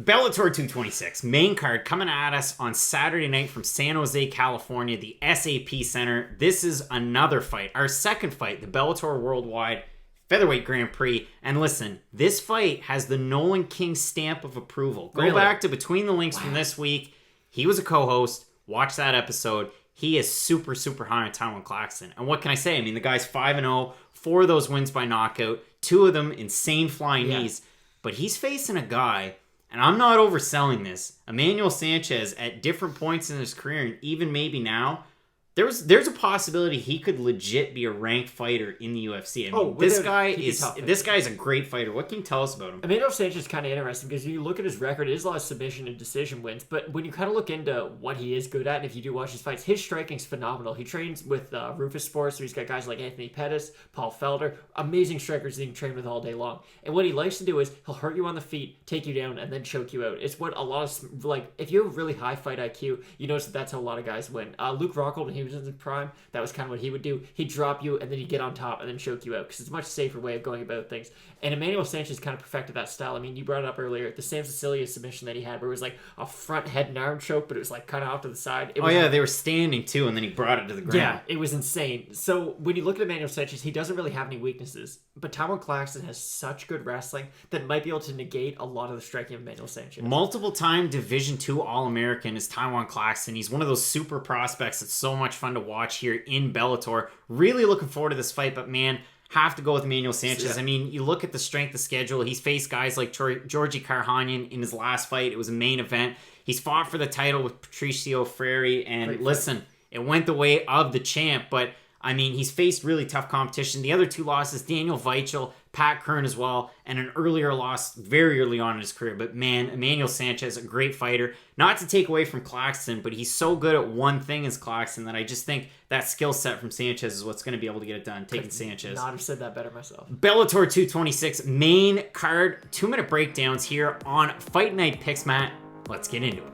Bellator 226 main card coming at us on Saturday night from San Jose, California, the SAP Center. This is another fight, our second fight, the Bellator Worldwide Featherweight Grand Prix. And listen, this fight has the Nolan King stamp of approval. Go back to Between the Links from this week. He was a co-host. Watch that episode. He is super, super high on Tywan Claxton. And what can I say? I mean, the guy's 5-0, 4 of those wins by knockout, 2 of them insane flying knees. But he's facing a guy, and I'm not overselling this, Emmanuel Sanchez at different points in his career, and even maybe now, there's a possibility he could legit be a ranked fighter in the UFC. I mean, this guy is a great fighter. What can you tell us about him? Emmanuel Sanchez is kind of interesting because you look at his record, it is a lot of submission and decision wins. But when you kind of look into what he is good at, and if you do watch his fights, his striking's phenomenal. He trains with Rufus Sports, so he's got guys like Anthony Pettis, Paul Felder, amazing strikers that he can train with all day long. And what he likes to do is he'll hurt you on the feet, take you down, and then choke you out. It's what a lot of, like, if you have really high fight IQ, you notice that's how a lot of guys win. Luke Rockhold, when he was in his prime, that was kind of what he would do. He'd drop you, and then he'd get on top and then choke you out because it's a much safer way of going about things. And Emmanuel Sanchez kind of perfected that style. I mean, you brought it up earlier, the Sam Cecilia submission that he had, where it was like a front head and arm choke, but it was like kind of off to the side. They were standing too, and then he brought it to the ground. Yeah, it was insane. So when you look at Emmanuel Sanchez, he doesn't really have any weaknesses, but Tywan Claxton has such good wrestling that might be able to negate a lot of the striking of Emmanuel Sanchez. Multiple-time Division II All-American is Tywan Claxton. He's one of those super prospects that's so much fun to watch here in Bellator. Really looking forward to this fight, but man, have to go with Emmanuel Sanchez. Yeah. I mean, you look at the strength of schedule. He's faced guys like Georgie Karhanyan in his last fight. It was a main event. He's fought for the title with Patricio Freire, and listen, it went the way of the champ, but I mean, he's faced really tough competition. The other 2 losses, Daniel Weichel, Pat Kern as well, and an earlier loss very early on in his career. But man, Emmanuel Sanchez, a great fighter. Not to take away from Claxton, but he's so good at one thing as Claxton that I just think that skill set from Sanchez is what's going to be able to get it done, taking Sanchez. Not have said that better myself. Bellator 226, main card, 2-minute breakdowns here on Fight Night Picks, Matt. Let's get into it.